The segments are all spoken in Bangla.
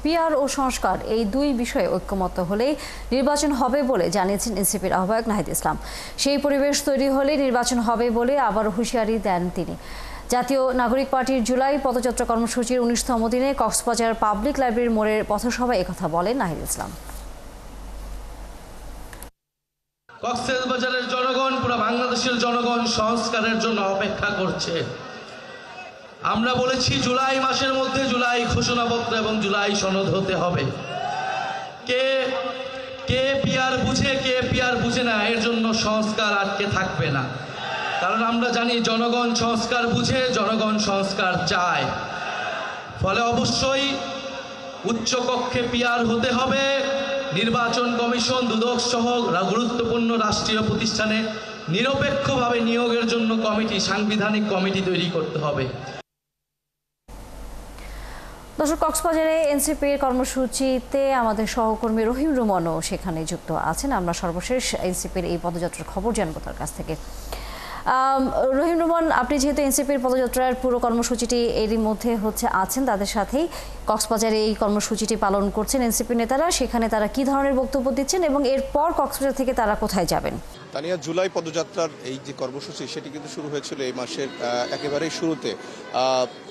পিআর ও সংস্কার এই দুই বিষয়ে ঐক্যমত্য হলে নির্বাচন হবে বলে জানিয়েছেন এনসিপির আহ্বায়ক নাহিদ ইসলাম। সেই পরিবেশ তৈরি হলে নির্বাচন হবে বলে আবার হুঁশিয়ারি দেন তিনি। জাতীয় নাগরিক পার্টির জুলাই পদযাত্রা কর্মসূচির ১৯তম দিনে কক্সবাজার পাবলিক লাইব্রেরির মোড়ের পথসভায় একথা বলেন নাহিদ ইসলাম। কক্সবাজারের জনগণ, পুরো বাংলাদেশের জনগণ সংস্কারের জন্য অপেক্ষা করছে। আমরা বলেছি জুলাই মাসের মধ্যে জুলাই ঘোষণাপত্র এবং জুলাই সনদ হতে হবে। কে পিআর বুঝে কে পিআর বুঝে না, এর জন্য সংস্কার আটকে থাকবে না। কারণ আমরা জানি জনগণ সংস্কার বুঝে, জনগণ সংস্কার চায়। ফলে অবশ্যই উচ্চকক্ষে পিআর হতে হবে। নির্বাচন কমিশন, দুদক সহ গুরুত্বপূর্ণ রাষ্ট্রীয় প্রতিষ্ঠানে নিরপেক্ষভাবে নিয়োগের জন্য কমিটি, সাংবিধানিক কমিটি তৈরি করতে হবে। দর্শক, কক্সবাজারে এনসিপির কর্মসূচিতে আমাদের সহকর্মী রহিম রুমনও সেখানে যুক্ত আছেন। আমরা সর্বশেষ এনসিপির এই পদযাত্রার খবর জানবো তার কাছ থেকে। রহিম রুমন, আপনি যেহেতু এনসিপির পদযাত্রার পুরো কর্মসূচিটি এরই মধ্যে আছেন, তাদের সাথেই কক্সবাজারে এই কর্মসূচিটি পালন করছেন এনসিপি নেতারা, সেখানে তারা কি ধরনের বক্তব্য দিচ্ছেন এবং এরপর কক্সবাজার থেকে তারা কোথায় যাবেন? তানিয়া, জুলাই পদযাত্রার এই যে কর্মসূচি সেটি কিন্তু শুরু হয়েছিল এই মাসের একেবারেই শুরুতে।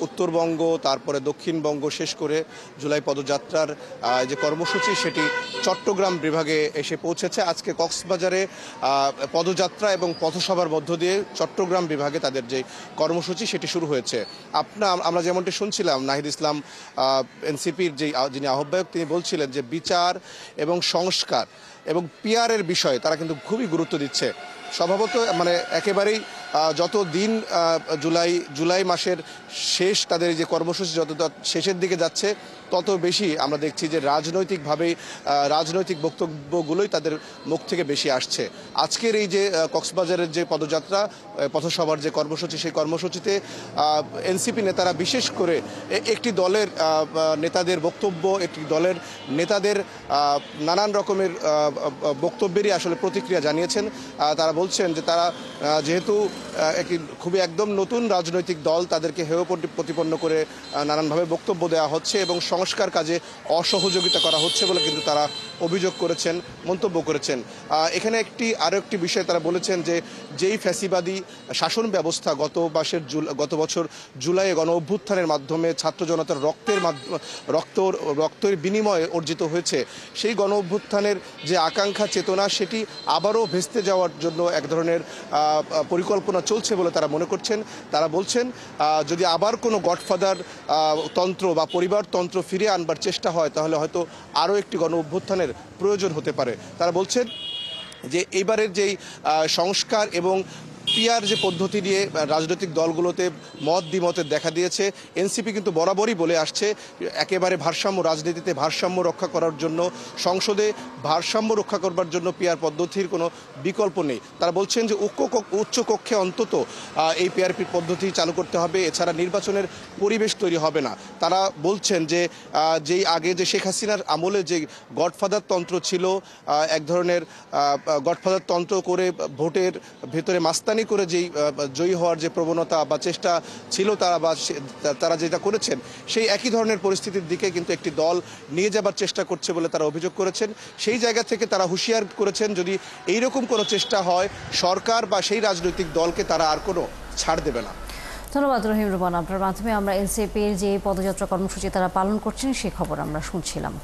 উত্তরবঙ্গ, তারপরে দক্ষিণবঙ্গ শেষ করে জুলাই পদযাত্রার যে কর্মসূচি সেটি চট্টগ্রাম বিভাগে এসে পৌঁছেছে। আজকে কক্সবাজারে পদযাত্রা এবং পথসভার মধ্য দিয়ে চট্টগ্রাম বিভাগে তাদের যে কর্মসূচি সেটি শুরু হয়েছে। আমরা যেমনটি শুনছিলাম, নাহিদ ইসলাম এনসিপির যিনি আহ্বায়ক, তিনি বলছিলেন যে বিচার এবং সংস্কার এবং পিআরের বিষয়ে তারা কিন্তু খুবই গুরুত্ব দিচ্ছে। স্বভাবত মানে একেবারেই যত দিন জুলাই মাসের শেষ, তাদের যে কর্মসূচি যত শেষের দিকে যাচ্ছে, তত বেশি আমরা দেখছি যে রাজনৈতিক বক্তব্যগুলোই তাদের মুখ থেকে বেশি আসছে। আজকের এই যে কক্সবাজারের যে পদযাত্রা, পথসভার যে কর্মসূচি, সেই কর্মসূচিতে এনসিপি নেতারা বিশেষ করে একটি দলের নেতাদের বক্তব্য, একটি দলের নেতাদের নানান রকমের বক্তব্যেরই আসলে প্রতিক্রিয়া জানিয়েছেন। তারা বলছেন যে তারা যেহেতু খুবই একদম নতুন রাজনৈতিক দল, তাদেরকে হেয় প্রতিপন্ন করে নানানভাবে বক্তব্য দেওয়া হচ্ছে এবং সংস্কার কাজে অসহযোগিতা করা হচ্ছে বলে কিন্তু তারা অভিযোগ করেছেন, মন্তব্য করেছেন। এখানে আরও একটি বিষয় তারা বলেছেন যে যেই ফ্যাসিবাদী শাসন ব্যবস্থা গত বছর জুলাইয়ে গণ অভ্যুত্থানের মাধ্যমে ছাত্র জনতার রক্তের বিনিময়ে অর্জিত হয়েছে, সেই গণ অভ্যুত্থানের যে আকাঙ্ক্ষা, চেতনা, সেটি আবারও ভেস্তে যাওয়ার জন্য এক ধরনের পরিকল্পনা চলছে বলে তারা মনে করছেন। তারা বলছেন যদি আবার কোনো গডফাদার তন্ত্র বা পরিবারতন্ত্র ফিরে আনবার চেষ্টা হয়, তাহলে হয়তো আরও একটি গণ অভ্যুত্থানের প্রয়োজন হতে পারে। তারা বলছেন যে এইবারের যেই সংস্কার এবং পিআর যে পদ্ধতি নিয়ে রাজনৈতিক দলগুলোতে মত দ্বিমতের দেখা দিয়েছে, এনসিপি কিন্তু বরাবরই বলে আসছে একেবারে রাজনীতিতে ভারসাম্য রক্ষা করার জন্য, সংসদে ভারসাম্য রক্ষা করবার জন্য পিআর পদ্ধতির কোনো বিকল্প নেই। তারা বলছেন যে উচ্চ কক্ষে অন্তত এই পিআর পদ্ধতি চালু করতে হবে, এছাড়া নির্বাচনের পরিবেশ তৈরি হবে না। তারা বলছেন যে যেই আগে যে শেখ হাসিনার আমলে যে গডফাদার তন্ত্র ছিল, এক ধরনের গডফাদার তন্ত্র করে ভোটের ভেতরে মাস্তানি করে যেই জয়ী হওয়ার যে প্রবণতা বা চেষ্টা ছিল তারা যেটা করেছেন, সেই একই ধরনের পরিস্থিতির দিকে কিন্তু একটি দল নিয়ে যাবার চেষ্টা করছে বলে তারা অভিযোগ করেছেন। সেই জায়গা থেকে তারা হুঁশিয়ার করেছেন যদি এইরকম কোনো চেষ্টা হয়, সরকার বা সেই রাজনৈতিক দলকে তারা আর কোনো ছাড় দেবে না। ধন্যবাদ রহিম রুমন। আপনার মাধ্যমে আমরা এনসিপির যে পদযাত্রা কর্মসূচি তারা পালন করছেন সেই খবর আমরা শুনছিলাম।